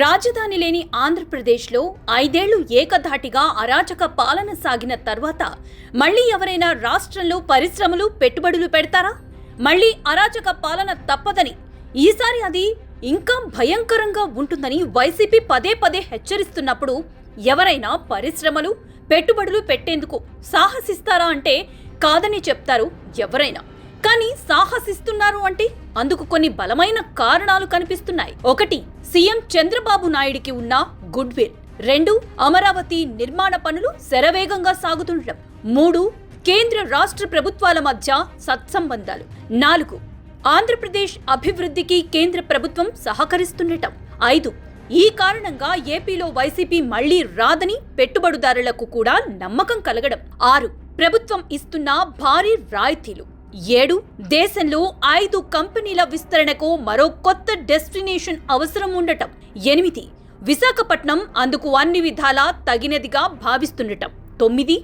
రాజధాని లేని ఆంధ్రప్రదేశ్లో 5 ఏళ్లు ఏకధాటిగా అరాచక పాలన సాగిన తర్వాత మళ్లీ ఎవరైనా రాష్ట్రంలో పరిశ్రమలు పెట్టుబడులు పెడతారా? మళ్లీ అరాచక పాలన తప్పదని, ఈసారి అది ఇంకా భయంకరంగా ఉంటుందని వైసీపీ పదే పదే హెచ్చరిస్తున్నప్పుడు ఎవరైనా పరిశ్రమలు పెట్టుబడులు పెట్టేందుకు సాహసిస్తారా అంటే కాదని చెప్తారు ఎవరైనా. కానీ సాహసిస్తున్నారు అంటే అందుకు కొన్ని బలమైన కారణాలు కనిపిస్తున్నాయి. 1, సీఎం చంద్రబాబు నాయుడికి ఉన్న గుడ్ విల్. 2, అమరావతి నిర్మాణ పనులు శరవేగంగా సాగుతుండటం. 3, కేంద్ర రాష్ట్ర ప్రభుత్వాల మధ్య సత్సంబంధాలు. 4, ఆంధ్రప్రదేశ్ అభివృద్ధికి కేంద్ర ప్రభుత్వం సహకరిస్తుండటం. 5, ఈ కారణంగా ఏపీలో వైసీపీ మళ్లీ రాదని పెట్టుబడిదారులకు కూడా నమ్మకం కలగడం. 6, ప్రభుత్వం ఇస్తున్న భారీ రాయితీలు. 7, దేశంలో 5 కంపెనీల విస్తరణకు మరో కొత్త డెస్టినేషన్ అవసరం ఉండటం. 8, విశాఖపట్నం అందుకు అన్ని విధాలా తగినదిగా భావిస్తుండటం. 9,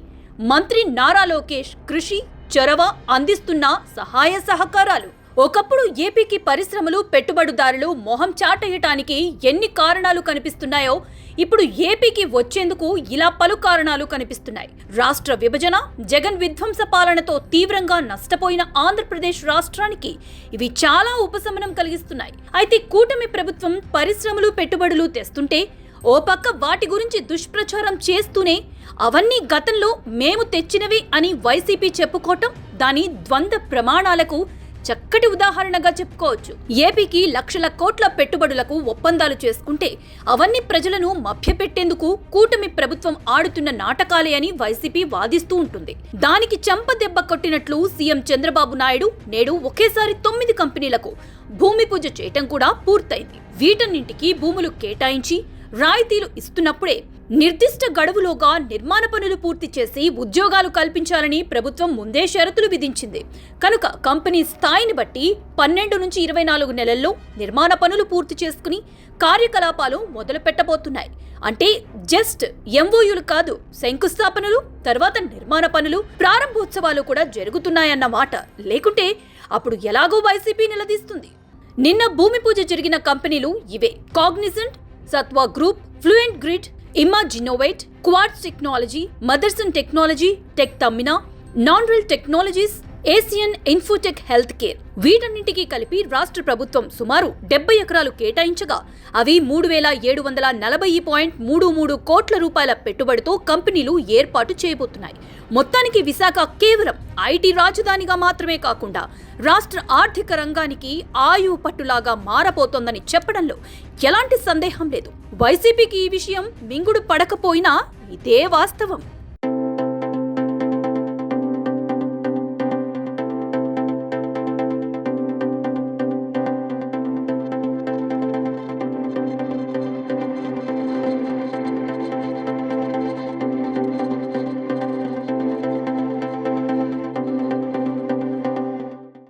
మంత్రి నారా లోకేష్ కృషి చొరవ అందిస్తున్న సహాయ సహకారాలు. ఒకప్పుడు ఏపీకి పరిశ్రమలు పెట్టుబడిదారులు మొహం చాటేయటానికి ఎన్ని కారణాలు కనిపిస్తున్నాయో ఇప్పుడు ఏపీకి వచ్చేందుకు ఇలా పలు కారణాలు కనిపిస్తున్నాయి. రాష్ట్ర విభజన, జగన్ విధ్వంస పాలనతో తీవ్రంగా నష్టపోయిన ఆంధ్రప్రదేశ్ రాష్ట్రానికి ఇవి చాలా ఉపశమనం కలిగిస్తున్నాయి. అయితే కూటమి ప్రభుత్వం పరిశ్రమలు పెట్టుబడులు తెస్తుంటే ఓ పక్క వాటి గురించి దుష్ప్రచారం చేస్తూనే అవన్నీ గతంలో మేము తెచ్చినవి అని వైసీపీ చెప్పుకోవటం దాని ద్వంద్వ ప్రమాణాలకు చక్కటి ఉదాహరణగా చెప్పుకోవచ్చు. ఏపీకి లక్షల కోట్ల పెట్టుబడులకు ఒప్పందాలు చేసుకుంటే అవన్నీ ప్రజలను మభ్యపెట్టేందుకు కూటమి ప్రభుత్వం ఆడుతున్న నాటకాలే అని వైసీపీ వాదిస్తూ ఉంటుంది. దానికి చెంపదెబ్బ కొట్టినట్లు సీఎం చంద్రబాబు నాయుడు నేడు ఒకేసారి 9 కంపెనీలకు భూమి పూజ చేయటం కూడా పూర్తయింది. వీటన్నింటికి భూములు కేటాయించి రాయితీలు ఇస్తున్నప్పుడే నిర్దిష్ట గడువులోగా నిర్మాణ పనులు పూర్తి చేసి ఉద్యోగాలు కల్పించాలని ప్రభుత్వం ముందే షరతులు విధించింది. కనుక కంపెనీ స్థాయిని బట్టి 12 నుంచి 24 నెలల్లో నిర్మాణ పనులు పూర్తి చేసుకుని కార్యకలాపాలు మొదలు పెట్టబోతున్నాయి. అంటే జస్ట్ ఎంఓయూలు కాదు, శంకుస్థాపనలు, తర్వాత నిర్మాణ పనులు, ప్రారంభోత్సవాలు కూడా జరుగుతున్నాయన్న మాట. లేకుంటే అప్పుడు ఎలాగో వైసీపీ నిలదీస్తుంది. నిన్న భూమి పూజ జరిగిన కంపెనీలు ఇవే: Cognizant, Sattva group, Fluent Grid, Imaginnovate, Quartz technology, Motherson technology, tech Tammina, నాన్రెల్ technologies, Asian infotech health care. వీటన్నింటికీ కలిపి రాష్ట్ర ప్రభుత్వం సుమారు 70 ఎకరాలు కేటాయించగా అవి 3,740.33 కోట్ల రూపాయల పెట్టుబడితో కంపెనీలు ఏర్పాటు చేయబోతున్నాయి. మొత్తానికి విశాఖ కేవలం ఐటీ రాజధానిగా మాత్రమే కాకుండా రాష్ట్ర ఆర్థిక రంగానికి ఆయువు పట్టులాగా మారబోతోందని చెప్పడంలో ఎలాంటి సందేహం లేదు. వైసీపీకి ఈ విషయం మింగుడు పడకపోయినా ఇదే వాస్తవం.